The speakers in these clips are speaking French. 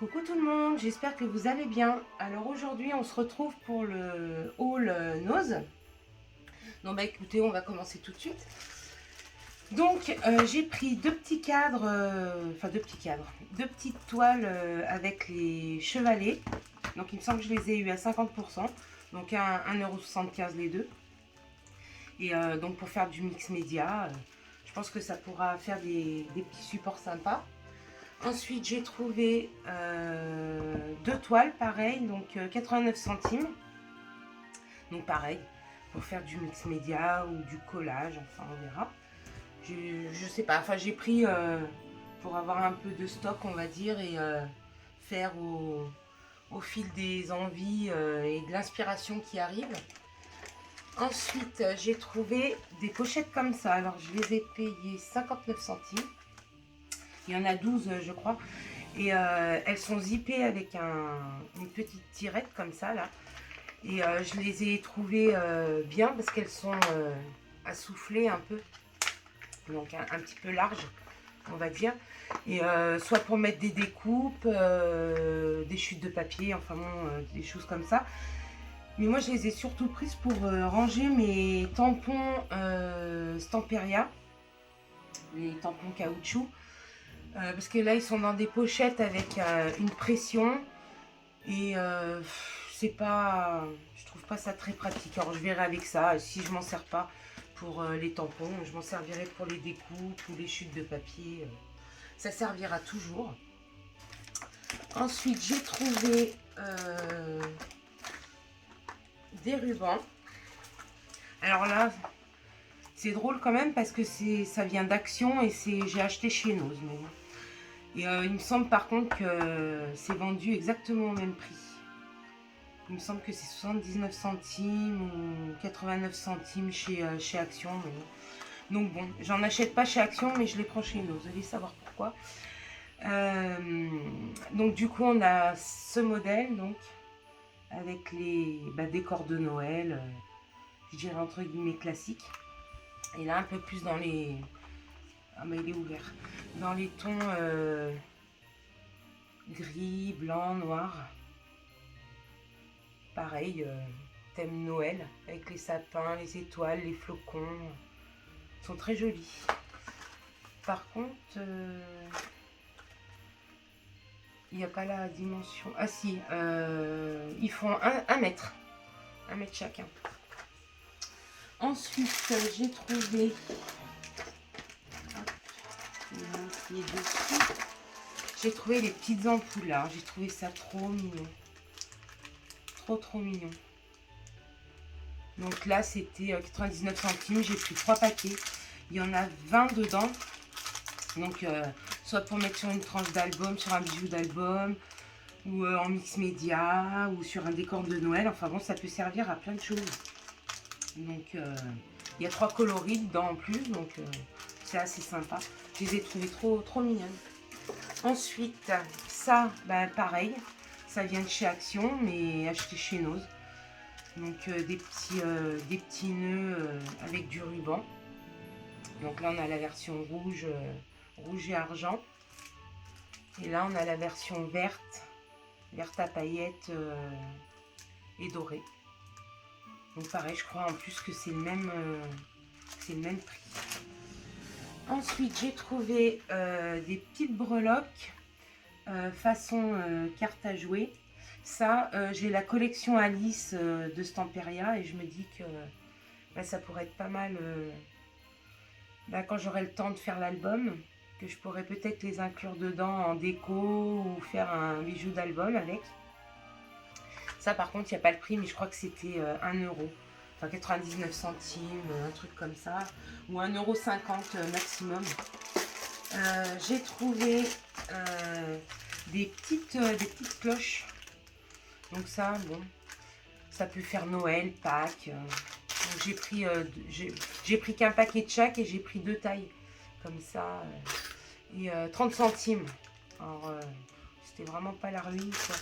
Coucou tout le monde, j'espère que vous allez bien. Alors aujourd'hui on se retrouve pour le haul Nose. Donc bah écoutez, on va commencer tout de suite. Donc j'ai pris deux petits cadres, deux petites toiles avec les chevalets. Donc il me semble que je les ai eu à 50%, donc à 1,75 € les deux. Et donc pour faire du mix média, je pense que ça pourra faire des petits supports sympas. Ensuite, j'ai trouvé deux toiles, pareil, donc 89 centimes. Donc pareil, pour faire du mix média ou du collage, enfin on verra. Je sais pas, enfin j'ai pris pour avoir un peu de stock, on va dire, et faire au fil des envies et de l'inspiration qui arrive. Ensuite, j'ai trouvé des pochettes comme ça. Alors, je les ai payées 59 centimes. Il y en a 12, je crois. Et elles sont zippées avec une petite tirette comme ça, là. Et je les ai trouvées bien parce qu'elles sont assoufflées un peu. Donc, un petit peu larges, on va dire. Et soit pour mettre des découpes, des chutes de papier, enfin bon, des choses comme ça. Mais moi, je les ai surtout prises pour ranger mes tampons Stamperia, les tampons caoutchouc. Parce que là, ils sont dans des pochettes avec une pression. Et c'est pas... Je trouve pas ça très pratique. Alors, je verrai avec ça. Si je m'en sers pas pour les tampons, je m'en servirai pour les découpes ou les chutes de papier. Ça servira toujours. Ensuite, j'ai trouvé des rubans. Alors là, c'est drôle quand même parce que ça vient d'Action et j'ai acheté chez Nose. Et il me semble par contre que c'est vendu exactement au même prix. Il me semble que c'est 79 centimes ou 89 centimes chez Action. Donc bon, j'en achète pas chez Action, mais je les prends chez Nose. Vous allez savoir pourquoi. Donc du coup, on a ce modèle donc avec les décors de Noël, je dirais entre guillemets classiques. Et là, un peu plus dans les... Ah mais il est ouvert. Dans les tons gris, blanc, noir. Pareil, thème Noël, avec les sapins, les étoiles, les flocons. Ils sont très jolis. Par contre, il n'y a pas la dimension. Ah si, ils font 1 mètre. 1 mètre chacun. Ensuite, j'ai trouvé... J'ai trouvé les petites ampoules là. J'ai trouvé ça trop mignon. Trop mignon. Donc là, c'était 99 centimes. J'ai pris 3 paquets. Il y en a 20 dedans. Donc, soit pour mettre sur une tranche d'album, sur un bijou d'album, ou en mix média, ou sur un décor de Noël. Enfin bon, ça peut servir à plein de choses. Donc, il y a 3 coloris dedans en plus. Donc, c'est assez sympa. Je les ai trouvés trop mignonnes. Ensuite, ça, pareil. Ça vient de chez Action, mais acheté chez Nose. Donc des petits nœuds avec du ruban. Donc là on a la version rouge, rouge et argent. Et là on a la version verte à paillettes et dorée. Donc pareil, je crois en plus que c'est le même prix. Ensuite j'ai trouvé des petites breloques façon carte à jouer. Ça, j'ai la collection Alice de Stamperia et je me dis que ça pourrait être pas mal quand j'aurai le temps de faire l'album, que je pourrais peut-être les inclure dedans en déco ou faire un bijou d'album avec. Ça par contre, il n'y a pas le prix, mais je crois que c'était 1 €. Enfin 99 centimes, un truc comme ça. Ou 1,50 € maximum. J'ai trouvé des petites cloches. Donc ça, bon, ça peut faire Noël, Pâques. Donc j'ai pris qu'un paquet de chaque et j'ai pris 2 tailles. Comme ça. Et 30 centimes. Alors, c'était vraiment pas la ruine, quoi.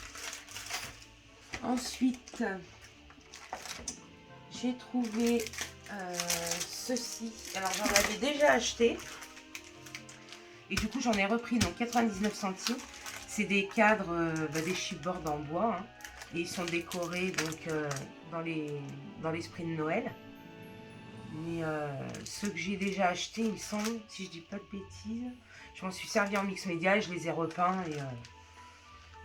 Ensuite, j'ai trouvé ceci. Alors, j'en avais déjà acheté. Et du coup, j'en ai repris, donc 99 centimes. C'est des cadres, des chipboards en bois. Hein, et ils sont décorés donc dans l'esprit de Noël. Mais ceux que j'ai déjà achetés, il me semble, si je dis pas de bêtises, je m'en suis servi en mix média et je les ai repeints.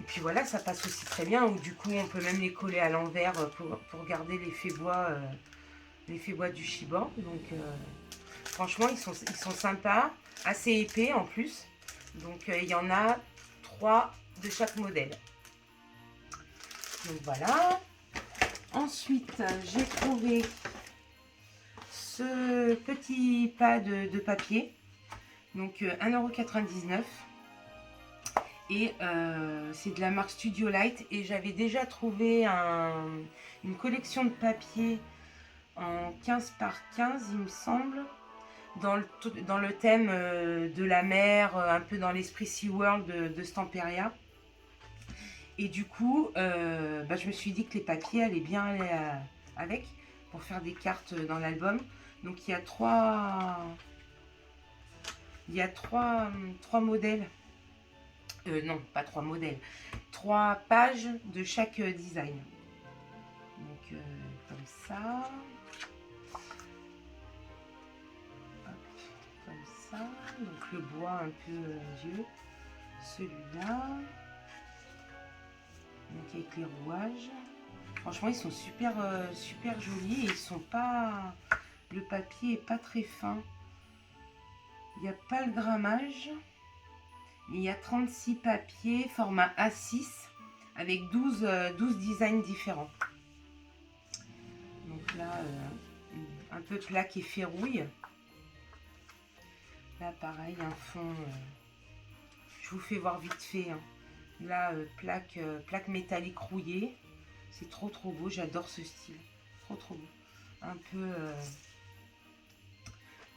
Et puis voilà, ça passe aussi très bien. Ou du coup, on peut même les coller à l'envers pour garder l'effet bois du chipboard. Donc franchement, ils sont sympas, assez épais en plus. Donc il y en a 3 de chaque modèle. Donc voilà. Ensuite, j'ai trouvé ce petit pad de papier. Donc 1,99 €. Et c'est de la marque Studio Light. Et j'avais déjà trouvé une collection de papier en 15 par 15, il me semble. Dans le thème de la mer, un peu dans l'esprit SeaWorld de Stamperia. Et du coup, je me suis dit que les papiers allaient bien aller avec pour faire des cartes dans l'album. Donc il y a trois modèles. Non, pas 3 modèles. 3 pages de chaque design. Donc comme ça. Donc le bois un peu vieux, celui-là, donc avec les rouages. Franchement, ils sont super jolis et ils sont pas, le papier est pas très fin. Il n'y a pas le grammage, mais il y a 36 papiers format A6 avec 12 designs différents. Donc là, un peu plaque et ferrouille. Là, pareil, un fond, je vous fais voir vite fait. Hein. Là, plaque métallique rouillée. C'est trop beau, j'adore ce style. Trop beau. Un peu,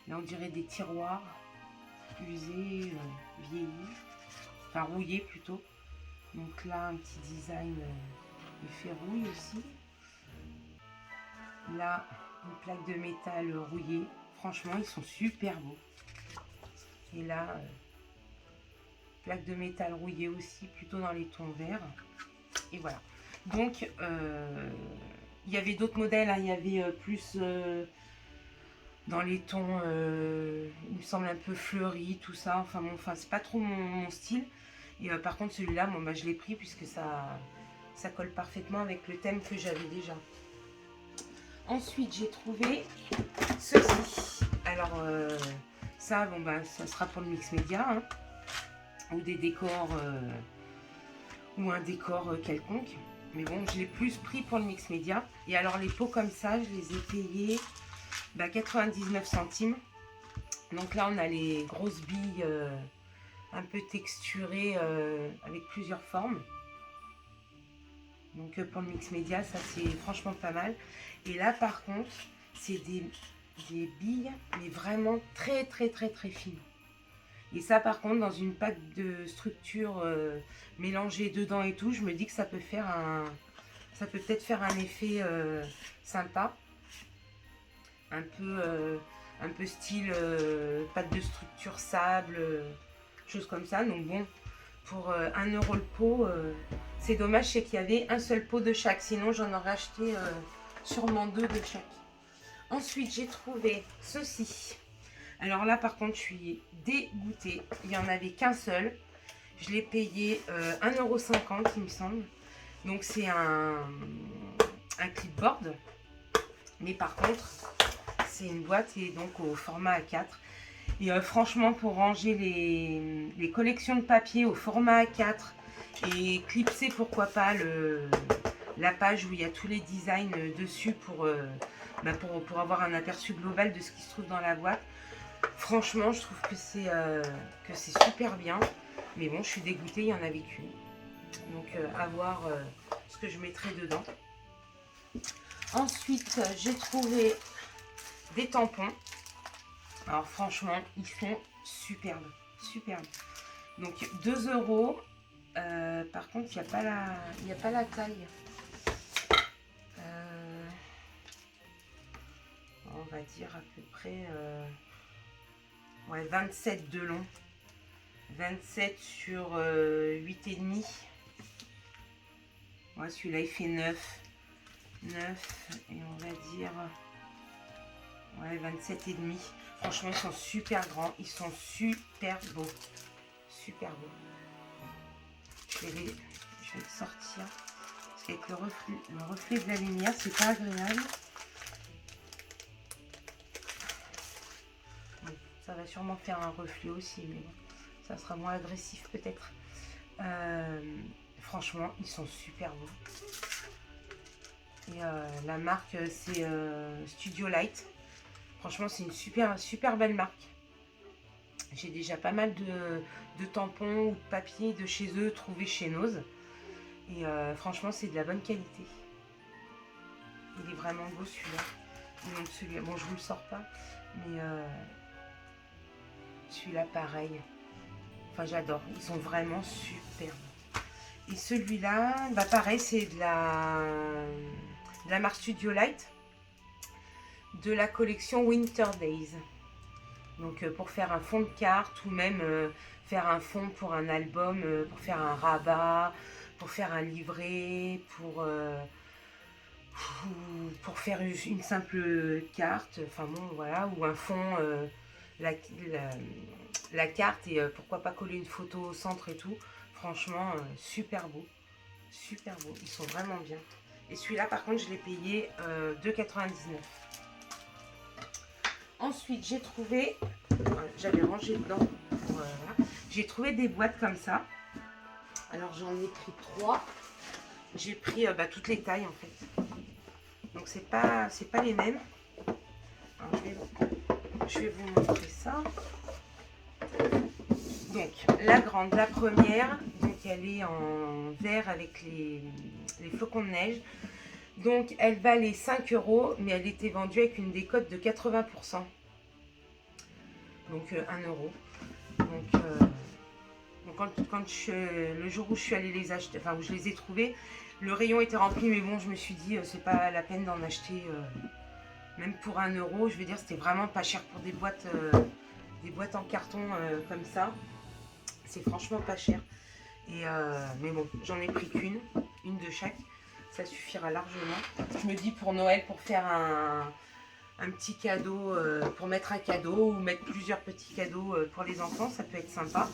là, on dirait des tiroirs usés, vieillis. Enfin, rouillés plutôt. Donc là, un petit design effet rouille aussi. Là, une plaque de métal rouillée. Franchement, ils sont super beaux. Et là, plaque de métal rouillée aussi, plutôt dans les tons verts. Et voilà. Donc, il y avait d'autres modèles. Hein. Il y avait plus dans les tons, il me semble un peu fleuri, tout ça. Enfin, c'est pas trop mon style. Et par contre, celui-là, je l'ai pris puisque ça colle parfaitement avec le thème que j'avais déjà. Ensuite, j'ai trouvé ceci. Alors, ça, ça sera pour le mix média. Hein. Ou des décors ou un décor quelconque, mais bon, je l'ai plus pris pour le mix média. Et alors les pots comme ça, je les ai payés 99 centimes. Donc là on a les grosses billes un peu texturées avec plusieurs formes. Donc pour le mix média, ça c'est franchement pas mal. Et là par contre, c'est des billes mais vraiment très fines. Et ça, par contre, dans une pâte de structure mélangée dedans et tout, je me dis que ça peut peut-être faire un effet sympa. Un peu style pâte de structure sable, chose comme ça. Donc bon, pour 1 € le pot, c'est dommage, c'est qu'il y avait un seul pot de chaque. Sinon, j'en aurais acheté sûrement 2 de chaque. Ensuite, j'ai trouvé ceci. Alors là, par contre, je suis dégoûtée. Il n'y en avait qu'un seul. Je l'ai payé 1,50 €, il me semble. Donc, c'est un clipboard. Mais par contre, c'est une boîte et donc au format A4. Et franchement, pour ranger les collections de papier au format A4 et clipser, pourquoi pas, la page où il y a tous les designs dessus pour avoir un aperçu global de ce qui se trouve dans la boîte. Franchement, je trouve que c'est super bien. Mais bon, je suis dégoûtée, il n'y en avait qu'une. Donc, à voir ce que je mettrai dedans. Ensuite, j'ai trouvé des tampons. Alors, franchement, ils sont superbes. Donc, 2 €. Par contre, il n'y a pas la taille. On va dire à peu près... 27 de long. 27 sur 8,5. Ouais, celui-là il fait 9. 9 et on va dire ouais 27,5. Franchement ils sont super grands, ils sont super beaux. Super beaux. Je vais le sortir. Parce qu'avec le reflet de la lumière, c'est pas agréable. Bon, ça va sûrement faire un reflet aussi, mais bon, ça sera moins agressif peut-être. Franchement, ils sont super beaux. Et la marque, c'est Studio Light. Franchement, c'est une super belle marque. J'ai déjà pas mal de tampons ou de papier de chez eux trouvés chez Nose. Et franchement, c'est de la bonne qualité. Il est vraiment beau celui-là. Donc celui-là, bon, je vous le sors pas, mais celui-là, pareil. Enfin, j'adore. Ils sont vraiment super. Et celui-là, bah pareil, c'est de la marque Studio Light, de la collection Winter Days. Donc pour faire un fond de carte ou même faire un fond pour un album, pour faire un rabat, pour faire un livret, pour faire une simple carte, enfin bon voilà, ou un fond, la carte et pourquoi pas coller une photo au centre et tout. Franchement, super beau, super beau, ils sont vraiment bien. Et celui-là par contre je l'ai payé 2,99 €. Ensuite j'ai trouvé, j'avais rangé dedans, voilà. J'ai trouvé des boîtes comme ça. Alors j'en ai pris 3. J'ai pris toutes les tailles en fait. Donc c'est pas les mêmes. Alors, je vais vous montrer ça. Donc la grande, la première, donc elle est en vert avec les flocons de neige. Donc elle valait 5 €, mais elle était vendue avec une décote de 80%. Donc 1 €. Donc le jour où je suis allée les acheter, enfin où je les ai trouvés, le rayon était rempli, mais bon, je me suis dit, c'est pas la peine d'en acheter, même pour 1 €. Je veux dire, c'était vraiment pas cher pour des boîtes en carton comme ça. C'est franchement pas cher. Et mais bon, j'en ai pris une de chaque. Ça suffira largement. Je me dis pour Noël, pour faire un petit cadeau, pour mettre un cadeau ou mettre plusieurs petits cadeaux pour les enfants, ça peut être sympa.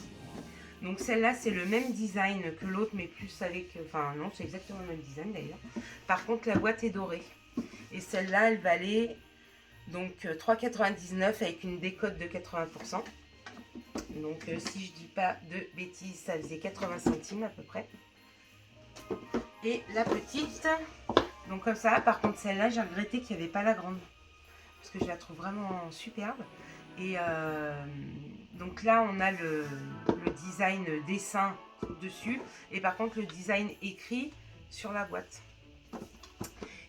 Donc celle-là, c'est le même design que l'autre, mais plus avec... Enfin non, c'est exactement le même design d'ailleurs. Par contre, la boîte est dorée. Et celle-là, elle valait donc 3,99 € avec une décote de 80%. Donc si je dis pas de bêtises, ça faisait 80 centimes à peu près. Et la petite, donc comme ça. Par contre, celle-là, j'ai regretté qu'il n'y avait pas la grande. Parce que je la trouve vraiment superbe. Et donc là, on a le design dessin dessus. Et par contre, le design écrit sur la boîte.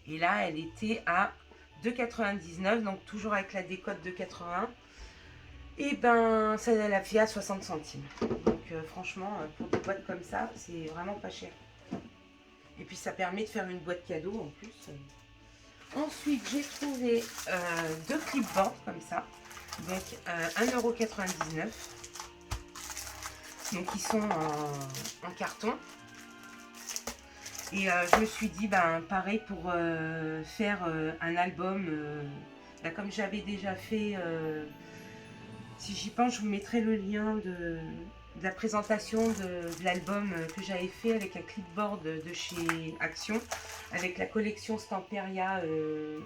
Et là, elle était à 2,99 €. Donc toujours avec la décote de 80. Et ben, ça l'a fait à 60 centimes. Donc franchement, pour des boîtes comme ça, c'est vraiment pas cher. Et puis ça permet de faire une boîte cadeau en plus. Ensuite, j'ai trouvé 2 clipboards comme ça. Donc 1,99 €. Donc ils sont en carton. Et je me suis dit, ben pareil pour faire un album. Là, comme j'avais déjà fait, si j'y pense, je vous mettrai le lien de la présentation de l'album que j'avais fait avec un clipboard de chez Action, avec la collection Stamperia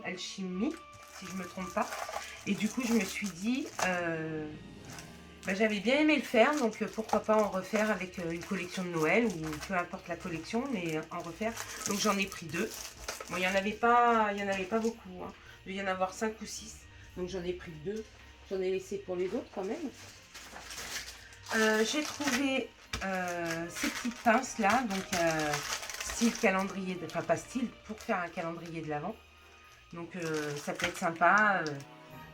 Alchimie, si je ne me trompe pas. Et du coup, je me suis dit, j'avais bien aimé le faire, donc pourquoi pas en refaire avec une collection de Noël, ou peu importe la collection, mais en refaire. Donc j'en ai pris 2. Bon, il n'y en avait pas beaucoup, hein. Il devait y en avoir 5 ou 6, donc j'en ai pris 2. J'en ai laissé pour les autres quand même. J'ai trouvé ces petites pinces là, donc style calendrier, enfin pas style, pour faire un calendrier de l'Avent. Donc ça peut être sympa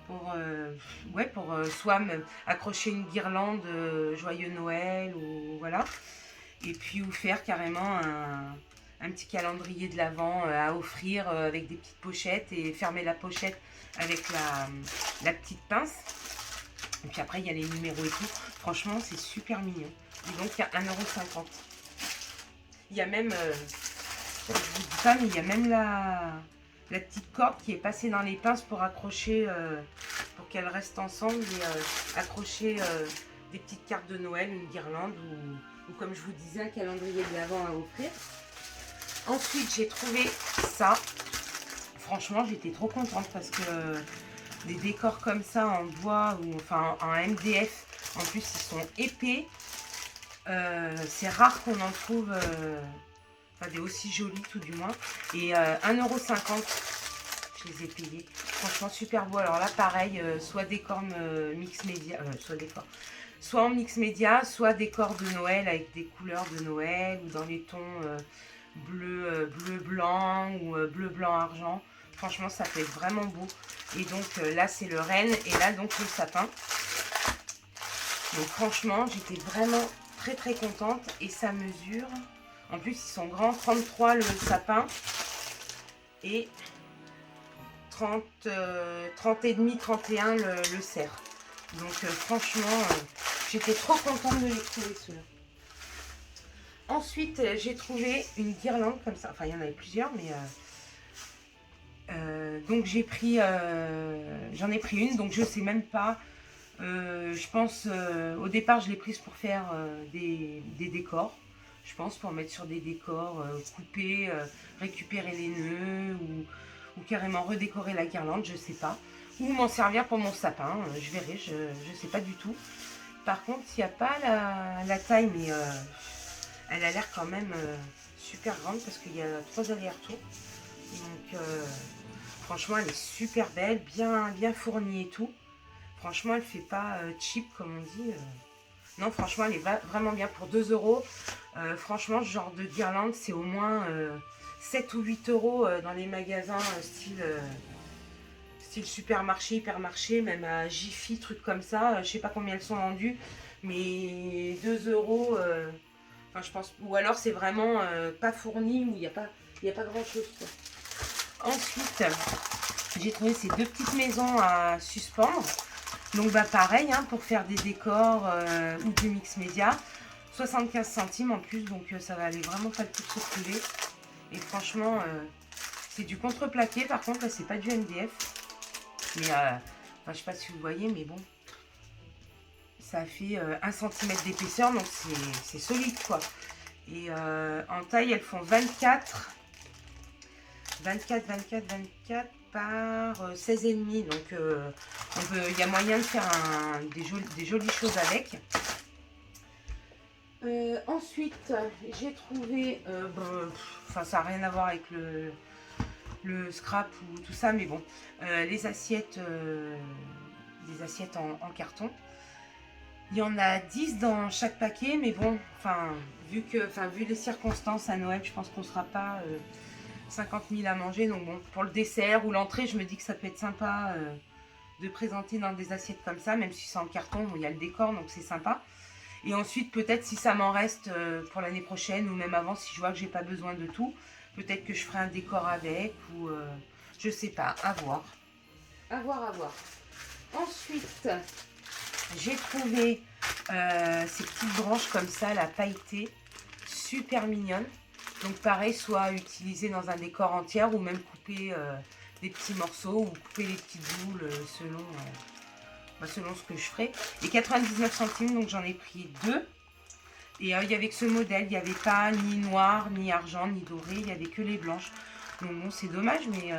pour soit accrocher une guirlande joyeux Noël, ou voilà. Et puis ou faire carrément un petit calendrier de l'Avent à offrir avec des petites pochettes, et fermer la pochette avec la petite pince. Et puis après, il y a les numéros et tout. Franchement, c'est super mignon. Et donc, il y a 1,50 €. Il y a même, je vous dis pas, mais il y a même la petite corde qui est passée dans les pinces pour accrocher, pour qu'elles restent ensemble et accrocher des petites cartes de Noël, une guirlande ou comme je vous disais, un calendrier de l'Avent à offrir. Ensuite, j'ai trouvé ça. Franchement, j'étais trop contente parce que des décors comme ça en bois ou enfin en MDF, en plus ils sont épais. C'est rare qu'on en trouve enfin, des aussi jolis tout du moins. Et 1,50 €, je les ai payés. Franchement super beau. Alors là pareil, soit décor mix média, soit en mix média, soit décor de Noël avec des couleurs de Noël ou dans les tons bleu blanc ou bleu blanc argent. Franchement ça fait vraiment beau. Et donc là c'est le renne et là donc le sapin. Donc franchement j'étais vraiment très contente et ça mesure, en plus ils sont grands, 33 le sapin et 30 et demi, 31 le cerf. Donc franchement j'étais trop contente de les trouver ceux-là. Ensuite j'ai trouvé une guirlande comme ça, enfin il y en avait plusieurs mais donc j'ai pris j'en ai pris une, donc je sais même pas. Je pense, au départ, je l'ai prise pour faire des décors. Je pense pour mettre sur des décors, couper, récupérer les nœuds ou carrément redécorer la guirlande, je sais pas. Ou m'en servir pour mon sapin, je verrai, je sais pas du tout. Par contre, il n'y a pas la taille, mais elle a l'air quand même super grande parce qu'il y a 3 allers-retours. Donc, franchement, elle est super belle, bien fournie et tout. Franchement, elle fait pas cheap comme on dit. Non, franchement, elle est vraiment bien pour 2 €. Franchement, ce genre de guirlande, c'est au moins 7 ou 8 € dans les magasins style supermarché, hypermarché, même à Jiffy, trucs comme ça. Je sais pas combien elles sont vendues, mais 2 €. Enfin, je pense. Ou alors c'est vraiment pas fourni, où il n'y a pas grand chose. Quoi. Ensuite, j'ai trouvé ces 2 petites maisons à suspendre. Donc bah pareil, hein, pour faire des décors ou du mix média, 75 centimes en plus, donc ça va aller vraiment pas le coup de se priver. Et franchement, c'est du contreplaqué, par contre là c'est pas du MDF. Mais enfin, je sais pas si vous voyez, mais bon, ça fait 1 cm d'épaisseur, donc c'est solide quoi. Et en taille, elles font 24 par 16,5, donc il y a moyen de faire des jolies choses avec. Ensuite, j'ai trouvé, enfin ça n'a rien à voir avec le scrap ou tout ça, mais bon, les assiettes en carton. Il y en a 10 dans chaque paquet, mais bon, enfin, vu les circonstances à Noël, je pense qu'on ne sera pas 50 000 à manger. Donc bon, pour le dessert ou l'entrée, je me dis que ça peut être sympa de présenter dans des assiettes comme ça, même si c'est en carton, il y a le décor, donc c'est sympa. Et ensuite, peut-être si ça m'en reste pour l'année prochaine, ou même avant, si je vois que j'ai pas besoin de tout, peut-être que je ferai un décor avec, ou je sais pas, à voir. À voir. Ensuite, j'ai trouvé ces petites branches comme ça, la pailletée, super mignonne. Donc pareil, soit utilisée dans un décor entier ou même couper des petits morceaux ou couper les petites boules selon ce que je ferai. Et 99 centimes, donc j'en ai pris 2. Et il y avait que ce modèle, il n'y avait pas ni noir, ni argent, ni doré, il n'y avait que les blanches. Donc bon, c'est dommage, mais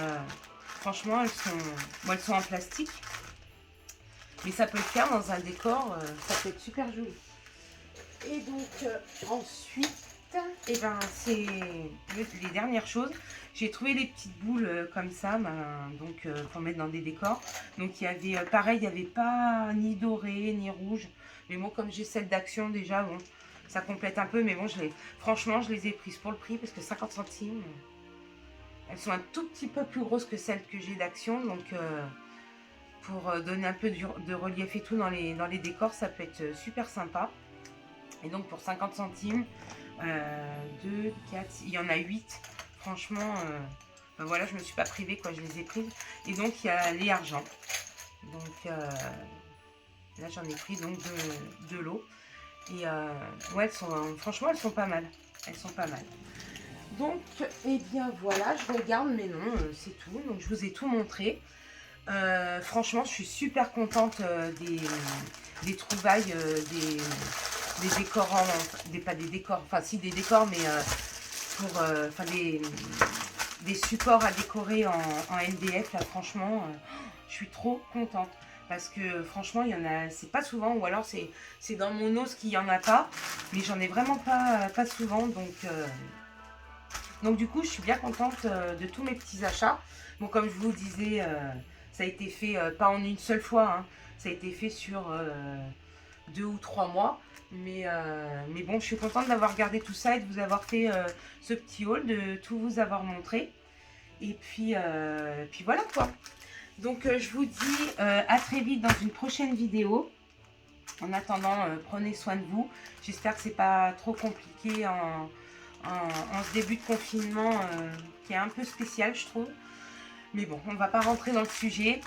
franchement, elles sont en plastique. Mais ça peut le faire dans un décor, ça peut être super joli. Et donc ensuite, et ben c'est les dernières choses. J'ai trouvé les petites boules comme ça, donc pour mettre dans des décors. Donc il y avait pareil, il n'y avait pas ni doré ni rouge. Mais bon, comme j'ai celle d'Action déjà, bon, ça complète un peu. Mais bon, franchement, je les ai prises pour le prix parce que 50 centimes. Elles sont un tout petit peu plus grosses que celles que j'ai d'Action, donc pour donner un peu de relief et tout dans les décors, ça peut être super sympa. Et donc pour 50 centimes, 2, 4, il y en a 8. Franchement, ben voilà, je me suis pas privée, quoi, je les ai prises. Et donc il y a les argents. Donc Là, j'en ai pris donc de l'eau. Et ouais, franchement, elles sont pas mal. Elles sont pas mal. Donc, eh bien voilà, je regarde, mais non, c'est tout. Donc, je vous ai tout montré. Franchement, je suis super contente des trouvailles, des décors, pas des décors, enfin si des décors, mais pour, enfin des supports à décorer en MDF. Là, franchement, je suis trop contente. Parce que franchement, il y en a, c'est pas souvent, ou alors c'est dans mon os qu'il y en a pas, mais j'en ai vraiment pas souvent, donc du coup, je suis bien contente de tous mes petits achats. Bon, comme je vous disais, ça a été fait pas en une seule fois, hein, ça a été fait sur 2 ou 3 mois, mais bon, je suis contente d'avoir gardé tout ça et de vous avoir fait ce petit haul, de tout vous avoir montré, et puis voilà quoi. Donc je vous dis à très vite dans une prochaine vidéo. En attendant, prenez soin de vous. J'espère que c'est pas trop compliqué en ce début de confinement qui est un peu spécial, je trouve. Mais bon, on ne va pas rentrer dans le sujet.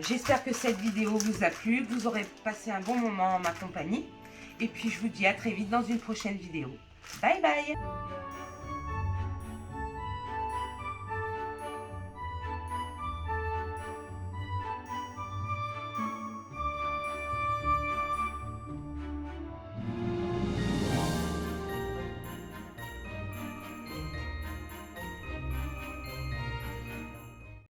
J'espère que cette vidéo vous a plu, que vous aurez passé un bon moment en ma compagnie. Et puis je vous dis à très vite dans une prochaine vidéo. Bye bye!